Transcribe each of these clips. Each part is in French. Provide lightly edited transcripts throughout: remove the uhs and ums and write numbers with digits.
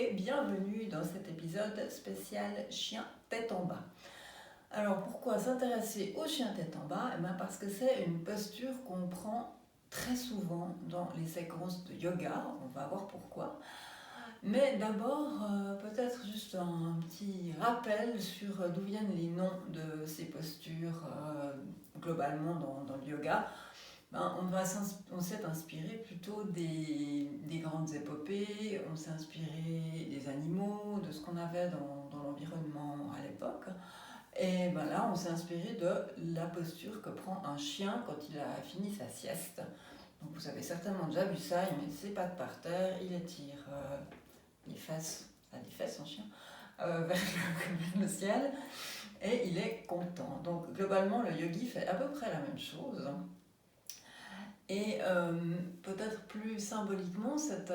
et bienvenue dans cet épisode spécial chien tête en bas. Alors pourquoi s'intéresser au chien tête en bas? Parce que c'est une posture qu'on prend très souvent dans les séquences de yoga, on va voir pourquoi. Mais d'abord, peut-être juste un petit rappel sur d'où viennent les noms de ces postures globalement dans le yoga. On s'est inspiré plutôt des grandes épopées, on s'est inspiré des animaux, de ce qu'on avait dans l'environnement à l'époque. Et là, on s'est inspiré de la posture que prend un chien quand il a fini sa sieste. Donc vous avez certainement déjà vu ça, il met ses pattes par terre, il étire les fesses en chien, vers le ciel, et il est content. Donc globalement, le yogi fait à peu près la même chose. Et peut-être plus symboliquement, cette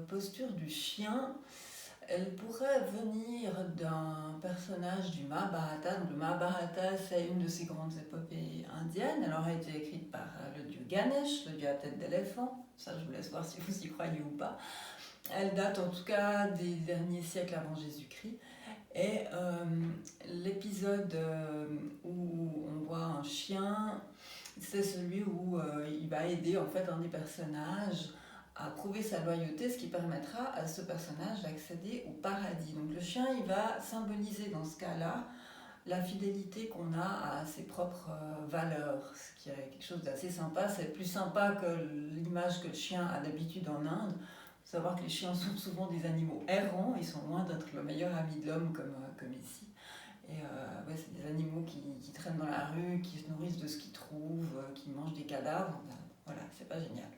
posture du chien, elle pourrait venir d'un personnage du Mahabharata. Donc, le Mahabharata, c'est une de ces grandes épopées indiennes. Elle aurait été écrite par le dieu Ganesh, le dieu à tête d'éléphant. Ça, je vous laisse voir si vous y croyez ou pas. Elle date en tout cas des derniers siècles avant Jésus-Christ. Et l'épisode où on voit un chien, c'est celui où il va aider en fait un des personnages à prouver sa loyauté, ce qui permettra à ce personnage d'accéder au paradis. Donc le chien, il va symboliser dans ce cas-là la fidélité qu'on a à ses propres valeurs, ce qui est quelque chose d'assez sympa. C'est plus sympa que l'image que le chien a d'habitude en Inde. Il faut savoir que les chiens sont souvent des animaux errants, ils sont loin d'être le meilleur ami de l'homme comme ici. Et c'est des animaux qui traînent dans la rue, qui se nourrissent de ce qu'ils trouvent, qui mangent des cadavres. Voilà, c'est pas génial.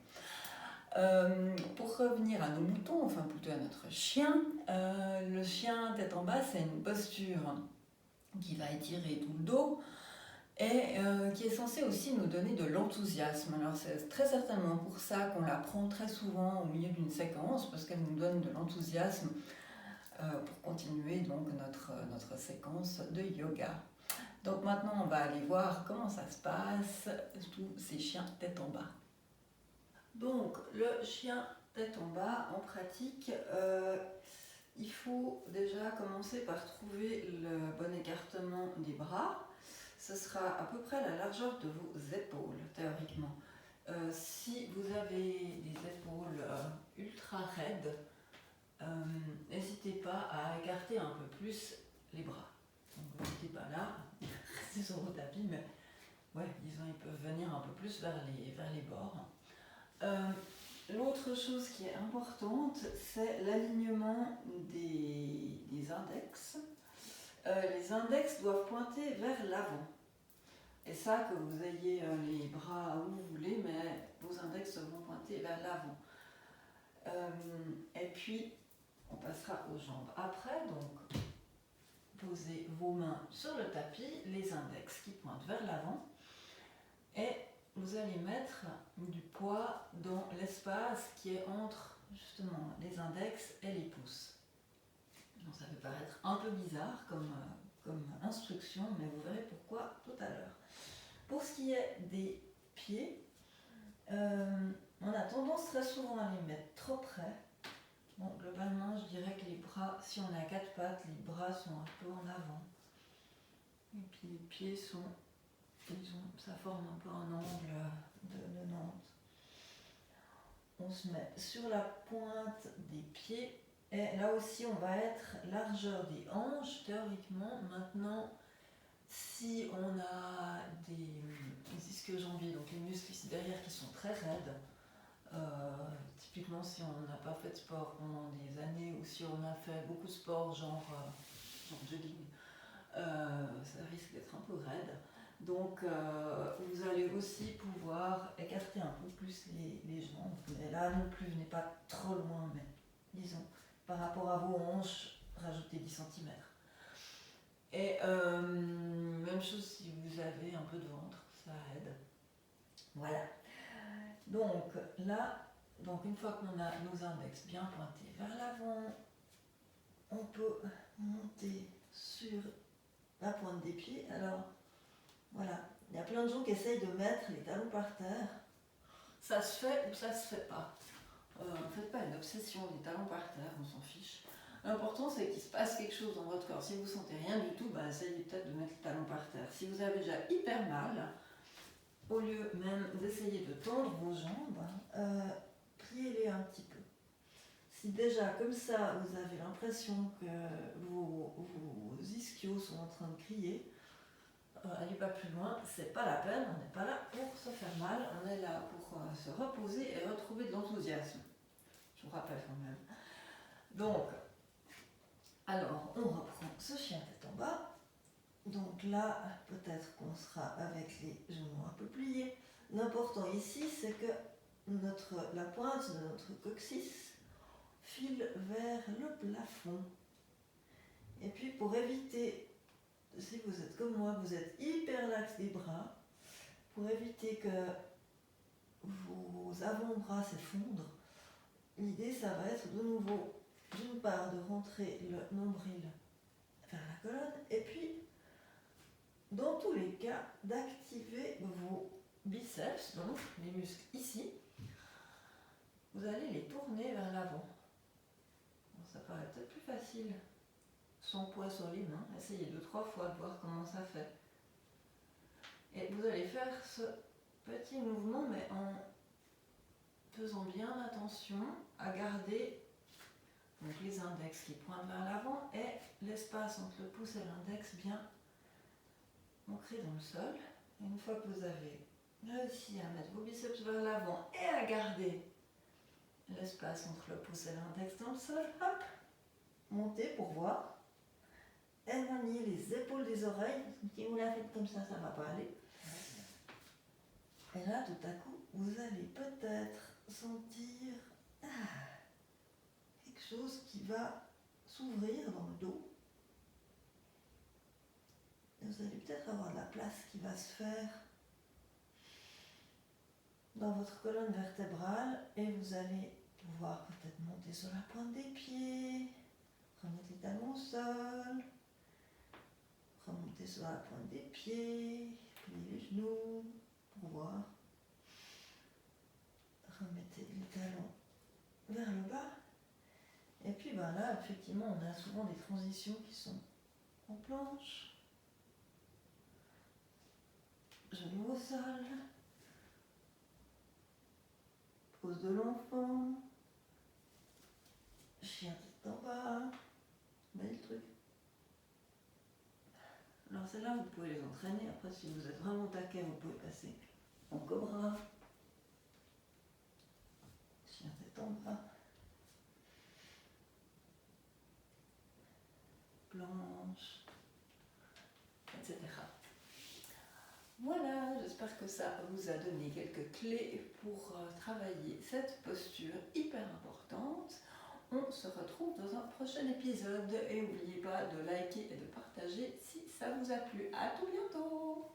Pour revenir à nos moutons, enfin plutôt à notre chien, le chien tête en bas, c'est une posture qui va étirer tout le dos et qui est censée aussi nous donner de l'enthousiasme. Alors c'est très certainement pour ça qu'on la prend très souvent au milieu d'une séquence, parce qu'elle nous donne de l'enthousiasme pour continuer donc notre séquence de yoga. Donc maintenant on va aller voir comment ça se passe, tous ces chiens tête en bas. Donc le chien tête en bas, en pratique, il faut déjà commencer par trouver le bon écartement des bras. Ce sera à peu près la largeur de vos épaules, théoriquement. Si vous avez des épaules ultra raides, n'hésitez pas à écarter un peu plus les bras. Donc vous n'hésitez pas là, restez sur vos tapis, mais disons, ils peuvent venir un peu plus vers les bords. L'autre chose qui est importante, c'est l'alignement des index. Les index doivent pointer vers l'avant. Et ça, que vous ayez les bras où vous voulez, mais vos index vont pointer vers l'avant. Et puis, on passera aux jambes après. Donc, posez vos mains sur le tapis, les index qui pointent vers l'avant. Et vous allez mettre du poids dans l'espace qui est entre justement les index et les pouces. Donc ça peut paraître un peu bizarre comme instruction, mais vous verrez pourquoi tout à l'heure. Pour ce qui est des pieds, on a tendance très souvent à les mettre trop près. Bon, globalement, je dirais que les bras, si on a 4 pattes, les bras sont un peu en avant. Et puis les pieds ça forme un peu un angle de 90. On se met sur la pointe des pieds et là aussi on va être largeur des hanches théoriquement. Maintenant, si on a des ischio-jambiers, donc les muscles ici derrière qui sont très raides, typiquement si on n'a pas fait de sport pendant des années ou si on a fait beaucoup de sport genre jogging, ça risque d'être un peu raide. Donc vous allez aussi pouvoir écarter un peu plus les jambes. Mais là non plus, venez pas trop loin, mais disons, par rapport à vos hanches, rajoutez 10 cm. Et même chose si vous avez un peu de ventre, ça aide. Voilà. Donc là, une fois qu'on a nos index bien pointés vers l'avant, on peut monter sur la pointe des pieds. Alors, voilà, il y a plein de gens qui essayent de mettre les talons par terre. Ça se fait ou ça se fait pas. Ne faites pas une obsession des talons par terre, on s'en fiche. L'important, c'est qu'il se passe quelque chose dans votre corps. Si vous ne sentez rien du tout, essayez peut-être de mettre le talon par terre. Si vous avez déjà hyper mal, au lieu même d'essayer de tendre vos jambes, pliez-les un petit peu. Si déjà, comme ça, vous avez l'impression que vos ischios sont en train de crier, allez pas plus loin, c'est pas la peine, on n'est pas là pour se faire mal, on est là pour se reposer et retrouver de l'enthousiasme. Je vous rappelle quand même. Donc, alors, on reprend ce chien tête en bas. Donc là, peut-être qu'on sera avec les genoux un peu pliés. L'important ici, c'est que la pointe de notre coccyx file vers le plafond. Et puis pour éviter, si vous êtes comme moi, vous êtes hyper lax des bras, pour éviter que vos avant-bras s'effondrent, l'idée ça va être de nouveau, d'une part de rentrer le nombril vers la colonne, et puis dans tous les cas d'activer vos biceps, donc les muscles ici. Vous allez les tourner vers l'avant. Bon, ça paraît peut-être plus facile sans poids sur les mains. Essayez 2-3 fois de voir comment ça fait. Et vous allez faire ce petit mouvement, mais en faisant bien attention à garder donc les index qui pointent vers l'avant et l'espace entre le pouce et l'index bien ancré dans le sol. Et une fois que vous avez réussi à mettre vos biceps vers l'avant et à garder l'espace entre le pouce et l'index dans le sol, hop, montez pour voir. Éloignez les épaules des oreilles. Si vous la faites comme ça, ça ne va pas aller. Et là, tout à coup, vous allez peut-être sentir quelque chose qui va s'ouvrir dans le dos. Et vous allez peut-être avoir de la place qui va se faire dans votre colonne vertébrale et vous allez pouvoir peut-être monter sur la pointe des pieds, remettre les talons au sol, remonter sur la pointe des pieds, plier les genoux pour voir. Remettez les talons vers le bas. Et puis là, effectivement, on a souvent des transitions qui sont en planche. Genoux au sol. Pose de l'enfant. Chien tête en bas. Vous voyez le truc? Alors celles-là, vous pouvez les entraîner. Après, si vous êtes vraiment taquet, vous pouvez passer en cobra. Chien tête en bas. Planche. Etc. Voilà, j'espère que ça vous a donné quelques clés pour travailler cette posture hyper importante. On se retrouve dans un prochain épisode et n'oubliez pas de liker et de partager si ça vous a plu. À tout bientôt!